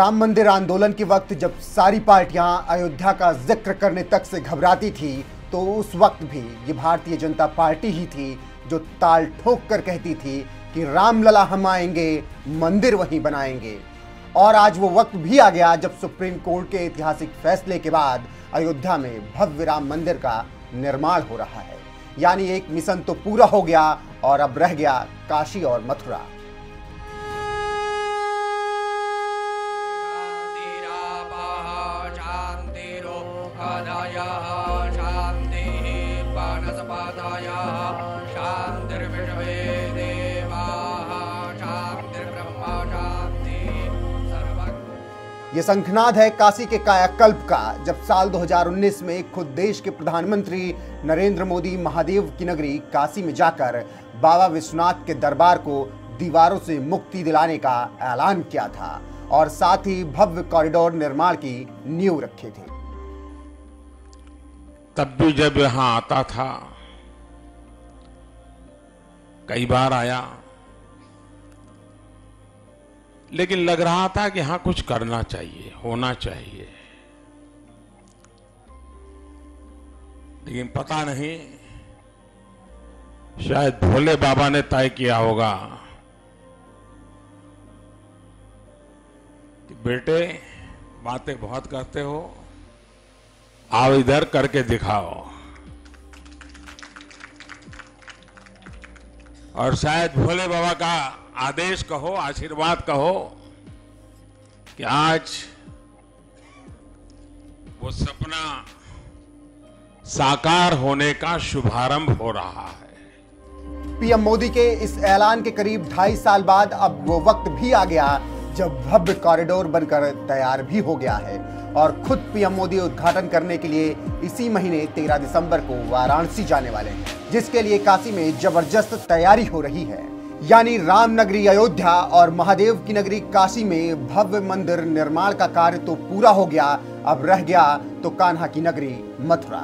राम मंदिर आंदोलन के वक्त जब सारी पार्टियां अयोध्या का जिक्र करने तक से घबराती थी, तो उस वक्त भी ये भारतीय जनता पार्टी ही थी जो ताल ठोक कर कहती थी कि रामलला हम आएंगे, मंदिर वहीं बनाएंगे। और आज वो वक्त भी आ गया जब सुप्रीम कोर्ट के ऐतिहासिक फैसले के बाद अयोध्या में भव्य राम मंदिर का निर्माण हो रहा है। यानी एक मिशन तो पूरा हो गया और अब रह गया काशी और मथुरा। ये शंखनाद है काशी के कायाकल्प का, जब साल 2019 में खुद देश के प्रधानमंत्री नरेंद्र मोदी महादेव की नगरी काशी में जाकर बाबा विश्वनाथ के दरबार को दीवारों से मुक्ति दिलाने का ऐलान किया था और साथ ही भव्य कॉरिडोर निर्माण की नींव रखी थी। तब भी जब यहां आता था, कई बार आया, लेकिन लग रहा था कि यहां कुछ करना चाहिए, होना चाहिए। लेकिन पता नहीं, शायद भोले बाबा ने तय किया होगा कि बेटे बातें बहुत करते हो, आओ इधर करके दिखाओ। और शायद भोले बाबा का आदेश कहो, आशीर्वाद कहो कि आज वो सपना साकार होने का शुभारंभ हो रहा है। पीएम मोदी के इस ऐलान के करीब 2.5 साल बाद अब वो वक्त भी आ गया जब भव्य कॉरिडोर बनकर तैयार भी हो गया है और खुद पीएम मोदी उद्घाटन करने के लिए इसी महीने 13 दिसंबर को वाराणसी जाने वाले हैं, जिसके लिए काशी में जबरदस्त तैयारी हो रही है। यानी राम नगरी अयोध्या और महादेव की नगरी काशी में भव्य मंदिर निर्माण का कार्य तो पूरा हो गया, अब रह गया तो कान्हा की नगरी मथुरा।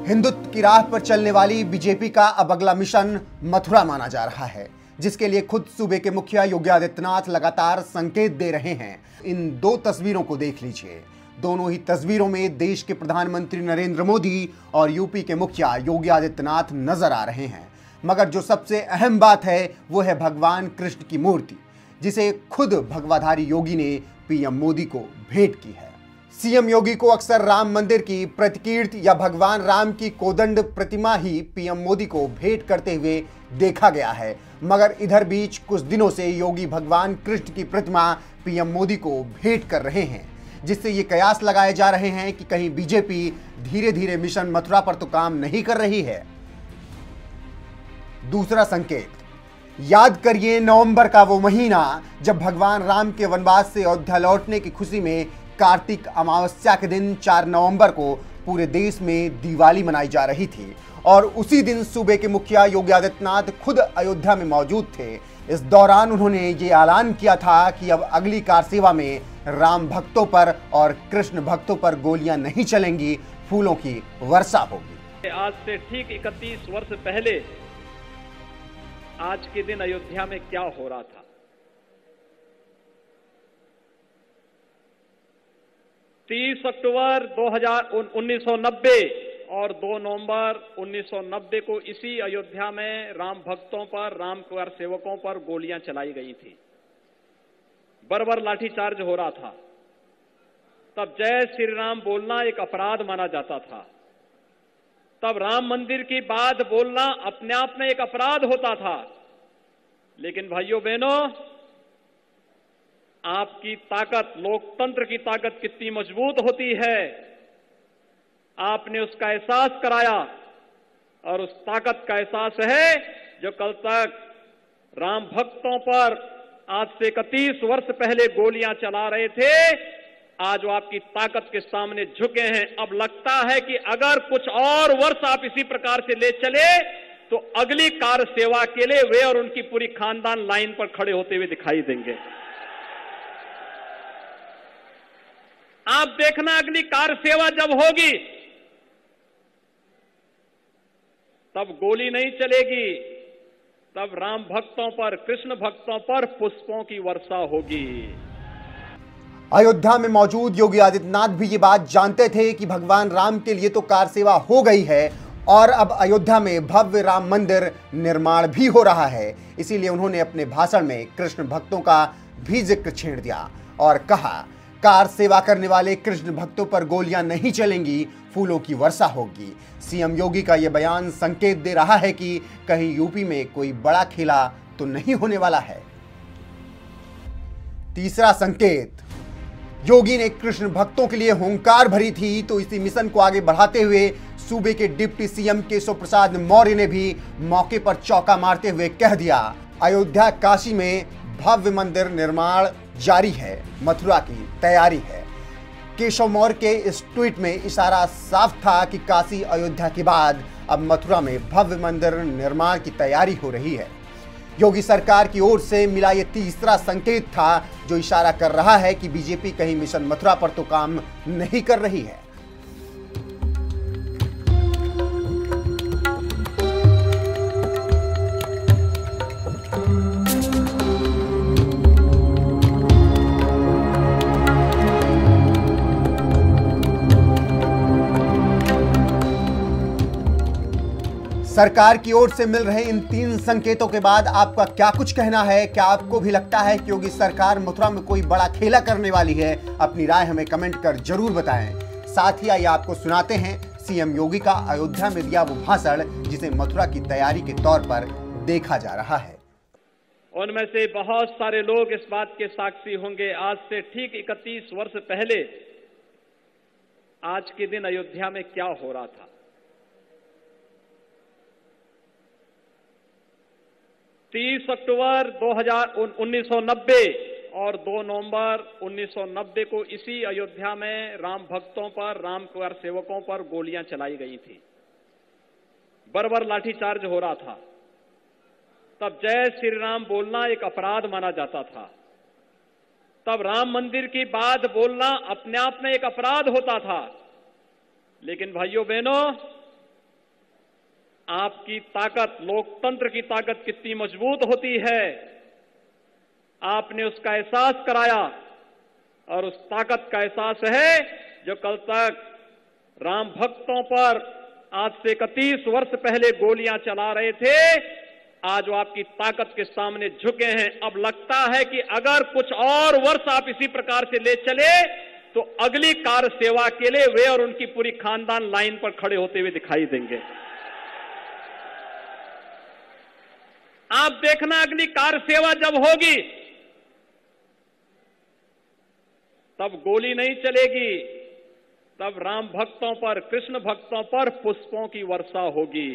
हिंदुत्व की राह पर चलने वाली बीजेपी का अब अगला मिशन मथुरा माना जा रहा है, जिसके लिए खुद सूबे के मुखिया योगी आदित्यनाथ लगातार संकेत दे रहे हैं। इन दो तस्वीरों को देख लीजिए। दोनों ही तस्वीरों में देश के प्रधानमंत्री नरेंद्र मोदी और यूपी के मुखिया योगी आदित्यनाथ नजर आ रहे हैं। मगर जो सबसे अहम बात है वो है भगवान कृष्ण की मूर्ति, जिसे खुद भगवाधारी योगी ने पीएम मोदी को भेंट की है। सीएम योगी को अक्सर राम मंदिर की प्रतिकीर्ति या भगवान राम की कोदंड प्रतिमा ही पीएम मोदी को भेंट करते हुए देखा गया है। मगर इधर बीच कुछ दिनों से योगी भगवान कृष्ण की प्रतिमा पीएम मोदी को भेंट कर रहे हैं, जिससे ये कयास लगाए जा रहे हैं कि कहीं बीजेपी धीरे धीरे मिशन मथुरा पर तो काम नहीं कर रही है। दूसरा संकेत, याद करिए नवंबर का वो महीना जब भगवान राम के वनवास से अयोध्या लौटने की खुशी में कार्तिक अमावस्या के दिन 4 नवंबर को पूरे देश में दिवाली मनाई जा रही थी और उसी दिन सूबे के मुखिया योगी आदित्यनाथ खुद अयोध्या में मौजूद थे। इस दौरान उन्होंने ये ऐलान किया था कि अब अगली कार सेवा में राम भक्तों पर और कृष्ण भक्तों पर गोलियां नहीं चलेंगी, फूलों की वर्षा होगी। आज से ठीक 31 वर्ष पहले आज के दिन अयोध्या में क्या हो रहा था? 30 अक्टूबर 1990 और 2 नवंबर 1990 को इसी अयोध्या में राम भक्तों पर, राम कार सेवकों पर गोलियां चलाई गई थी। बर्बर लाठीचार्ज हो रहा था। तब जय श्री राम बोलना एक अपराध माना जाता था। तब राम मंदिर की बात बोलना अपने आप में एक अपराध होता था। लेकिन भाइयों बहनों, आपकी ताकत, लोकतंत्र की ताकत कितनी मजबूत होती है, आपने उसका एहसास कराया और उस ताकत का एहसास है जो कल तक राम भक्तों पर आज से 31 वर्ष पहले गोलियां चला रहे थे, आज वो आपकी ताकत के सामने झुके हैं। अब लगता है कि अगर कुछ और वर्ष आप इसी प्रकार से ले चले तो अगली कार सेवा के लिए वे और उनकी पूरी खानदान लाइन पर खड़े होते हुए दिखाई देंगे। आप देखना, अगली कार सेवा जब होगी तब गोली नहीं चलेगी, तब राम भक्तों पर, कृष्ण भक्तों पर पुष्पों की वर्षा होगी। अयोध्या में मौजूद योगी आदित्यनाथ भी ये बात जानते थे कि भगवान राम के लिए तो कार सेवा हो गई है और अब अयोध्या में भव्य राम मंदिर निर्माण भी हो रहा है। इसीलिए उन्होंने अपने भाषण में कृष्ण भक्तों का भी जिक्र छेड़ दिया और कहा, कार सेवा करने वाले कृष्ण भक्तों पर गोलियां नहीं चलेंगी, फूलों की वर्षा होगी। सीएम योगी का यह बयान संकेत दे रहा है कि कहीं यूपी में कोई बड़ा खेला तो नहीं होने वाला है। तीसरा संकेत, योगी ने कृष्ण भक्तों के लिए हुंकार भरी थी, तो इसी मिशन को आगे बढ़ाते हुए सूबे के डिप्टी सीएम केशव प्रसाद मौर्य ने भी मौके पर चौका मारते हुए कह दिया, अयोध्या काशी में भव्य मंदिर निर्माण जारी है, मथुरा की तैयारी है। केशव मौर्य के इस ट्वीट में इशारा साफ था कि काशी अयोध्या के बाद अब मथुरा में भव्य मंदिर निर्माण की तैयारी हो रही है। योगी सरकार की ओर से मिला यह तीसरा संकेत था जो इशारा कर रहा है कि बीजेपी कहीं मिशन मथुरा पर तो काम नहीं कर रही है। सरकार की ओर से मिल रहे इन तीन संकेतों के बाद आपका क्या कुछ कहना है? क्या आपको भी लगता है कि योगी सरकार मथुरा में कोई बड़ा खेला करने वाली है? अपनी राय हमें कमेंट कर जरूर बताएं। साथ ही आइए आपको सुनाते हैं सीएम योगी का अयोध्या में दिया वो भाषण जिसे मथुरा की तैयारी के तौर पर देखा जा रहा है। उनमें से बहुत सारे लोग इस बात के साक्षी होंगे, आज से ठीक 31 वर्ष पहले आज के दिन अयोध्या में क्या हो रहा था। 30 अक्टूबर 1990 और 2 नवंबर 1990 को इसी अयोध्या में राम भक्तों पर, राम कार सेवकों पर गोलियां चलाई गई थी। बर्बर लाठीचार्ज हो रहा था। तब जय श्री राम बोलना एक अपराध माना जाता था। तब राम मंदिर की बात बोलना अपने आप में एक अपराध होता था। लेकिन भाइयों बहनों, आपकी ताकत, लोकतंत्र की ताकत कितनी मजबूत होती है, आपने उसका एहसास कराया और उस ताकत का एहसास है जो कल तक राम भक्तों पर आज से 31 वर्ष पहले गोलियां चला रहे थे, आज वो आपकी ताकत के सामने झुके हैं। अब लगता है कि अगर कुछ और वर्ष आप इसी प्रकार से ले चले तो अगली कार सेवा के लिए वे और उनकी पूरी खानदान लाइन पर खड़े होते हुए दिखाई देंगे। आप देखना, अगली कार सेवा जब होगी तब गोली नहीं चलेगी, तब राम भक्तों पर, कृष्ण भक्तों पर पुष्पों की वर्षा होगी।